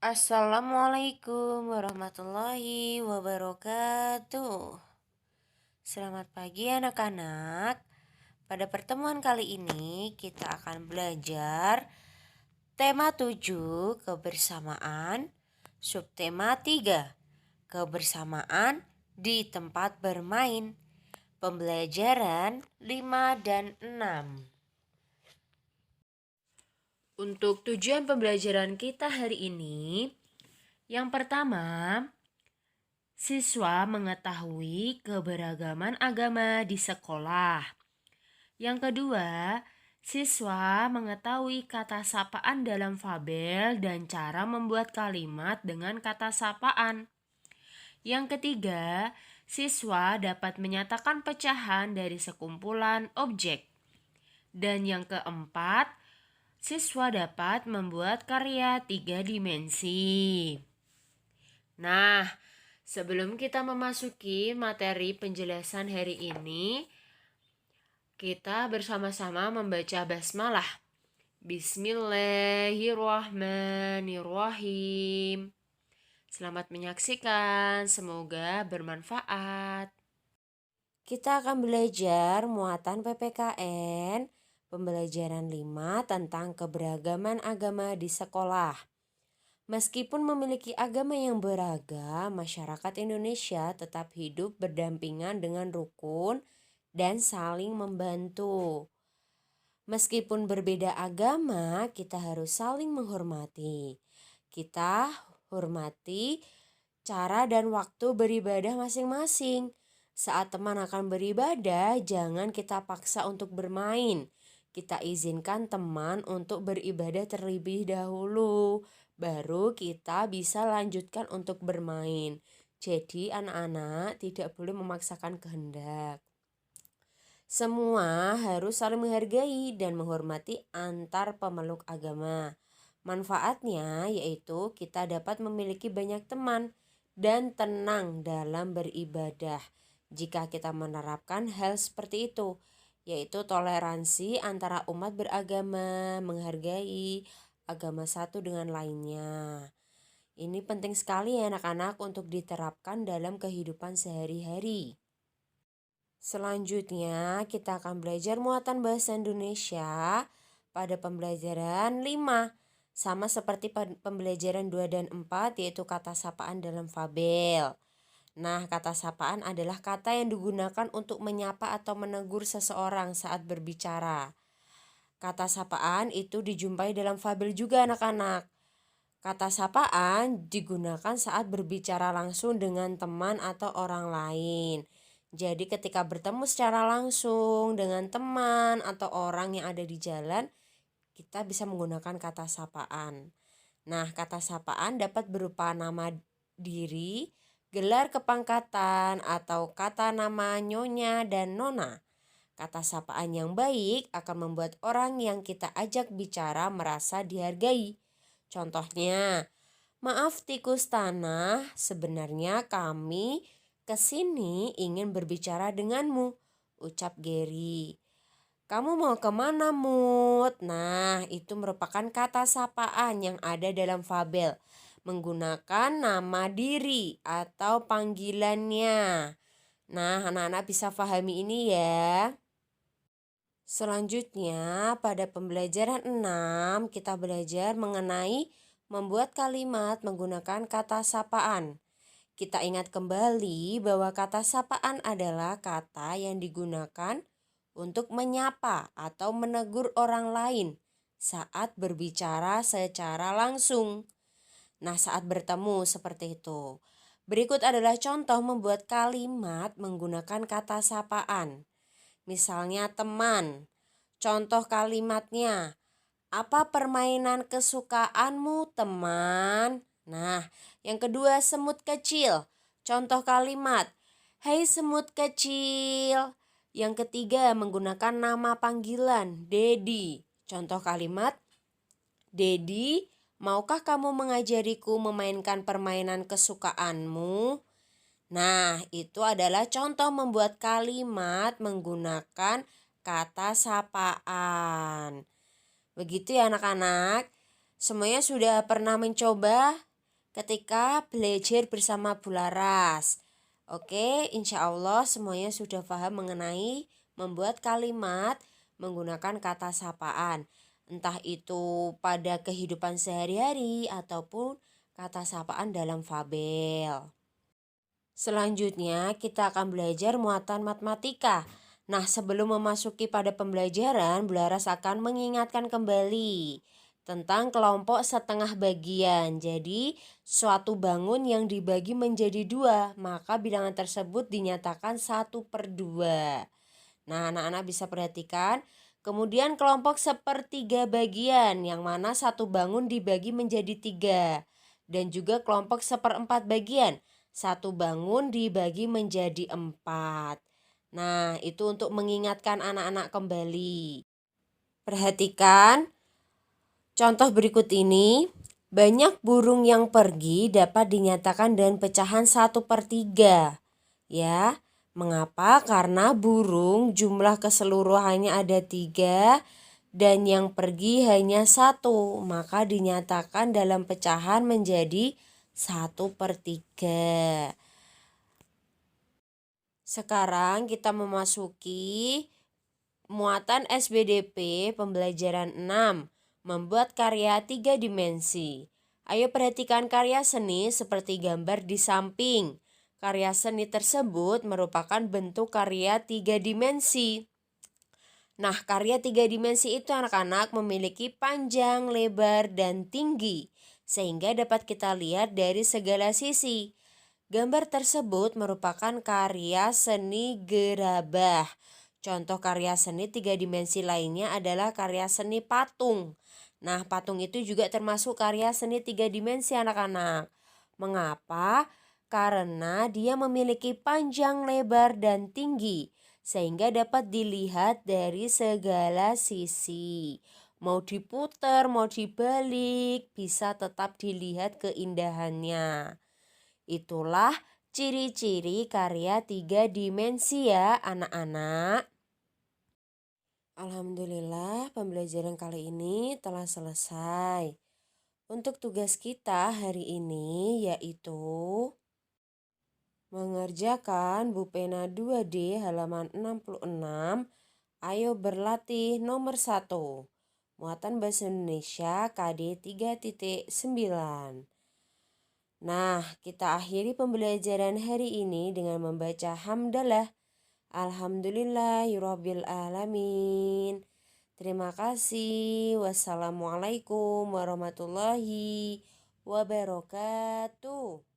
Assalamualaikum warahmatullahi wabarakatuh. Selamat pagi anak-anak. Pada pertemuan kali ini kita akan belajar tema 7 kebersamaan, subtema 3 kebersamaan di tempat bermain, pembelajaran 5 dan 6. Untuk tujuan pembelajaran kita hari ini, yang pertama, siswa mengetahui keberagaman agama di sekolah. Yang kedua, siswa mengetahui kata sapaan dalam fabel dan cara membuat kalimat dengan kata sapaan. Yang ketiga, siswa dapat menyatakan pecahan dari sekumpulan objek. Dan yang keempat, siswa dapat membuat karya 3 dimensi. Nah, sebelum kita memasuki materi penjelasan hari ini, kita bersama-sama membaca basmalah. Bismillahirrahmanirrahim. Selamat menyaksikan, semoga bermanfaat. Kita akan belajar muatan PPKN, pembelajaran 5 tentang keberagaman agama di sekolah. Meskipun memiliki agama yang beragam, masyarakat Indonesia tetap hidup berdampingan dengan rukun dan saling membantu. Meskipun berbeda agama, kita harus saling menghormati. Kita hormati cara dan waktu beribadah masing-masing. Saat teman akan beribadah, jangan kita paksa untuk bermain. Kita izinkan teman untuk beribadah terlebih dahulu, baru kita bisa lanjutkan untuk bermain. Jadi anak-anak tidak boleh memaksakan kehendak. Semua harus saling menghargai dan menghormati antar pemeluk agama. Manfaatnya yaitu kita dapat memiliki banyak teman dan tenang dalam beribadah. Jika kita menerapkan hal seperti itu, yaitu toleransi antara umat beragama, menghargai agama satu dengan lainnya. Ini penting sekali ya anak-anak untuk diterapkan dalam kehidupan sehari-hari. Selanjutnya kita akan belajar muatan bahasa Indonesia pada pembelajaran 5. Sama seperti pembelajaran 2 dan 4, yaitu kata sapaan dalam fabel. Nah, kata sapaan adalah kata yang digunakan untuk menyapa atau menegur seseorang saat berbicara. Kata sapaan itu dijumpai dalam fabel juga anak-anak. Kata sapaan digunakan saat berbicara langsung dengan teman atau orang lain. Jadi ketika bertemu secara langsung dengan teman atau orang yang ada di jalan, kita bisa menggunakan kata sapaan. Nah, kata sapaan dapat berupa nama diri, gelar kepangkatan, atau kata nama nyonya dan nona. Kata sapaan yang baik akan membuat orang yang kita ajak bicara merasa dihargai. Contohnya, maaf tikus tanah, sebenarnya kami kesini ingin berbicara denganmu, ucap Gary. Kamu mau kemana, Mut? Nah, itu merupakan kata sapaan yang ada dalam fabel, menggunakan nama diri atau panggilannya. Nah, anak-anak bisa pahami ini ya. Selanjutnya, pada pembelajaran 6, kita belajar mengenai membuat kalimat menggunakan kata sapaan. Kita ingat kembali bahwa kata sapaan adalah kata yang digunakan untuk menyapa atau menegur orang lain saat berbicara secara langsung. Nah, saat bertemu seperti itu. Berikut adalah contoh membuat kalimat menggunakan kata sapaan. Misalnya teman. Contoh kalimatnya, apa permainan kesukaanmu teman? Nah, yang kedua semut kecil. Contoh kalimat, hei semut kecil. Yang ketiga menggunakan nama panggilan, Dedi. Contoh kalimat, Dedi, maukah kamu mengajariku memainkan permainan kesukaanmu? Nah, itu adalah contoh membuat kalimat menggunakan kata sapaan. Begitu ya anak-anak. Semuanya sudah pernah mencoba ketika belajar bersama Bu Laras. Oke, insya Allah semuanya sudah paham mengenai membuat kalimat menggunakan kata sapaan. Entah itu pada kehidupan sehari-hari ataupun kata sapaan dalam fabel. Selanjutnya kita akan belajar muatan matematika. Nah, sebelum memasuki pada pembelajaran, Bu Laras akan mengingatkan kembali tentang kelompok setengah bagian. Jadi, suatu bangun yang dibagi menjadi dua, maka bilangan tersebut dinyatakan 1/2. Nah, anak-anak bisa perhatikan. Kemudian kelompok sepertiga bagian, yang mana satu bangun dibagi menjadi 3. Dan juga kelompok seperempat bagian, satu bangun dibagi menjadi 4. Nah, itu untuk mengingatkan anak-anak kembali. Perhatikan contoh berikut ini. Banyak burung yang pergi dapat dinyatakan dengan pecahan 1/3. Ya, mengapa? Karena burung jumlah keseluruhannya ada 3 dan yang pergi hanya 1. Maka dinyatakan dalam pecahan menjadi 1/3. Sekarang kita memasuki muatan SBDP pembelajaran 6. Membuat karya 3 dimensi. Ayo perhatikan karya seni seperti gambar di samping. Karya seni tersebut merupakan bentuk karya 3 dimensi. Nah, karya 3 dimensi itu anak-anak memiliki panjang, lebar, dan tinggi, sehingga dapat kita lihat dari segala sisi. Gambar tersebut merupakan karya seni gerabah. Contoh karya seni 3 dimensi lainnya adalah karya seni patung. Nah, patung itu juga termasuk karya seni 3 dimensi anak-anak. Mengapa? Karena dia memiliki panjang, lebar, dan tinggi, sehingga dapat dilihat dari segala sisi. Mau diputar, mau dibalik, bisa tetap dilihat keindahannya. Itulah ciri-ciri karya 3 dimensi ya anak-anak. Alhamdulillah pembelajaran kali ini telah selesai. Untuk tugas kita hari ini yaitu mengerjakan Bu Pena 2D halaman 66. Ayo berlatih nomor 1. Muatan Bahasa Indonesia KD 3.9. Nah, kita akhiri pembelajaran hari ini dengan membaca hamdalah. Alhamdulillahirabbil alamin. Terima kasih. Wassalamualaikum warahmatullahi wabarakatuh.